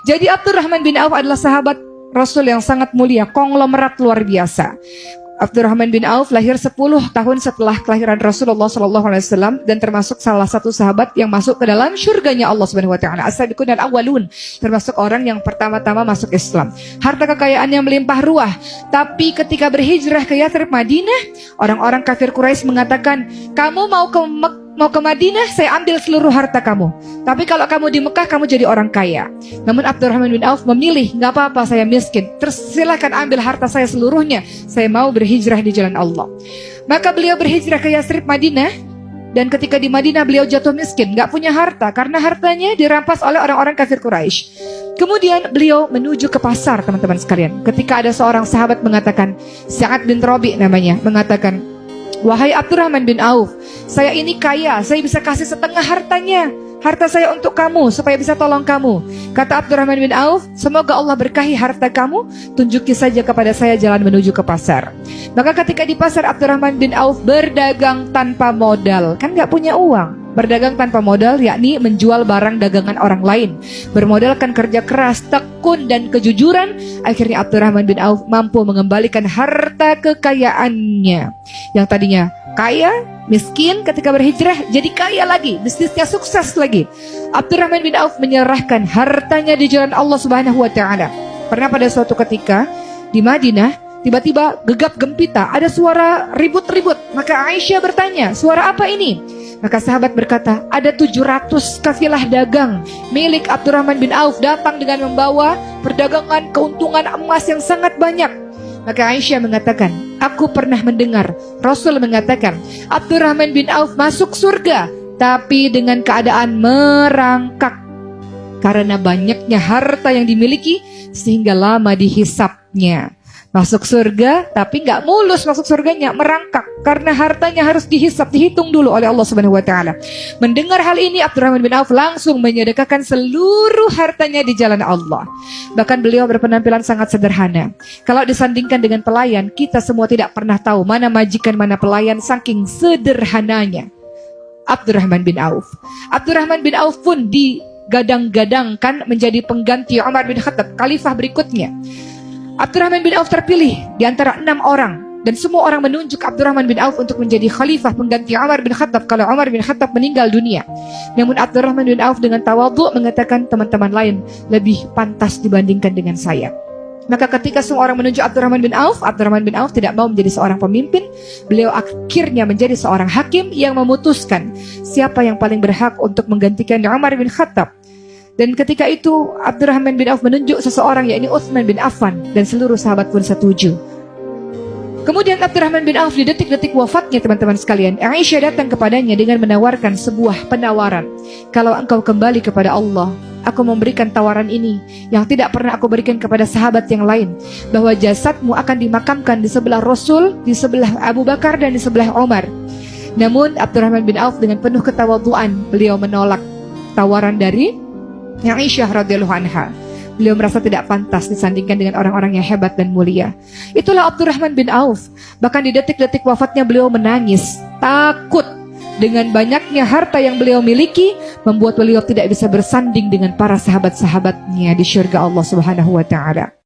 Jadi Abdurrahman bin Auf adalah sahabat Rasul yang sangat mulia, konglomerat luar biasa. Abdurrahman bin Auf lahir 10 tahun setelah kelahiran Rasulullah SAW dan termasuk salah satu sahabat yang masuk ke dalam syurganya Allah Subhanahu Wa Taala. As-sabiqun al-awwalun, termasuk orang yang pertama-tama masuk Islam. Harta kekayaannya melimpah ruah. Tapi ketika berhijrah ke Yathrib Madinah, orang-orang kafir Quraisy mengatakan, kamu mau ke Madinah, saya ambil seluruh harta kamu. Tapi kalau kamu di Mekah, kamu jadi orang kaya. Namun Abdurrahman bin Auf memilih, nggak apa-apa, saya miskin. Terus silakan ambil harta saya seluruhnya. Saya mau berhijrah di jalan Allah. Maka beliau berhijrah ke Yathrib Madinah. Dan ketika di Madinah beliau jatuh miskin, nggak punya harta. Karena hartanya dirampas oleh orang-orang kafir Quraisy. Kemudian beliau menuju ke pasar, teman-teman sekalian. Ketika ada seorang sahabat mengatakan, Sa'ad bin Rabi namanya, mengatakan, wahai Abdurrahman bin Auf, saya ini kaya, saya bisa kasih setengah hartanya. Harta saya untuk kamu, supaya bisa tolong kamu. Kata Abdurrahman bin Auf, semoga Allah berkahi harta kamu, tunjuki saja kepada saya jalan menuju ke pasar. Maka ketika di pasar, Abdurrahman bin Auf berdagang tanpa modal. Kan gak punya uang. Berdagang tanpa modal, yakni menjual barang dagangan orang lain. Bermodalkan kerja keras, tekun, dan kejujuran. Akhirnya Abdurrahman bin Auf mampu mengembalikan harta kekayaannya. Yang tadinya kaya, miskin, ketika berhijrah jadi kaya lagi, bisnisnya sukses lagi. Abdurrahman bin Auf menyerahkan hartanya di jalan Allah Subhanahu Wa Taala. Pernah pada suatu ketika di Madinah, tiba-tiba gegap gempita, ada suara ribut-ribut. Maka Aisyah bertanya, suara apa ini? Maka sahabat berkata, ada 700 kafilah dagang milik Abdurrahman bin Auf datang dengan membawa perdagangan keuntungan emas yang sangat banyak. Maka Aisyah mengatakan, aku pernah mendengar Rasul mengatakan, Abdurrahman bin Auf masuk surga, tapi dengan keadaan merangkak. Karena banyaknya harta yang dimiliki, sehingga lama dihisapnya. Masuk surga, tapi gak mulus masuk surganya, merangkak. Karena hartanya harus dihisap, dihitung dulu oleh Allah Subhanahu Wa Taala. Mendengar hal ini, Abdurrahman bin Auf langsung menyedekahkan seluruh hartanya di jalan Allah. Bahkan beliau berpenampilan sangat sederhana. Kalau disandingkan dengan pelayan, kita semua tidak pernah tahu mana majikan, mana pelayan, saking sederhananya Abdurrahman bin Auf. Abdurrahman bin Auf pun digadang-gadangkan menjadi pengganti Umar bin Khattab, khalifah berikutnya. Abdurrahman bin Auf terpilih di antara 6 orang. Dan semua orang menunjuk Abdurrahman bin Auf untuk menjadi khalifah pengganti Umar bin Khattab kalau Umar bin Khattab meninggal dunia. Namun Abdurrahman bin Auf dengan tawadhu mengatakan teman-teman lain lebih pantas dibandingkan dengan saya. Maka ketika semua orang menunjuk Abdurrahman bin Auf tidak mau menjadi seorang pemimpin. Beliau akhirnya menjadi seorang hakim yang memutuskan siapa yang paling berhak untuk menggantikan Umar bin Khattab. Dan ketika itu Abdurrahman bin Auf menunjuk seseorang, yakni Utsman bin Affan, dan seluruh sahabat pun setuju. Kemudian Abdurrahman bin Auf di detik-detik wafatnya, teman-teman sekalian, Aisyah datang kepadanya dengan menawarkan sebuah penawaran. Kalau engkau kembali kepada Allah, aku memberikan tawaran ini yang tidak pernah aku berikan kepada sahabat yang lain, bahwa jasadmu akan dimakamkan di sebelah Rasul, di sebelah Abu Bakar, dan di sebelah Umar. Namun Abdurrahman bin Auf dengan penuh ketawadhuan beliau menolak tawaran dari Aisyah radhiyallahu anha. Beliau merasa tidak pantas disandingkan dengan orang-orang yang hebat dan mulia. Itulah Abdurrahman bin Auf. Bahkan di detik-detik wafatnya beliau menangis, takut dengan banyaknya harta yang beliau miliki, membuat beliau tidak bisa bersanding dengan para sahabat-sahabatnya di syurga Allah Subhanahu Wa Taala.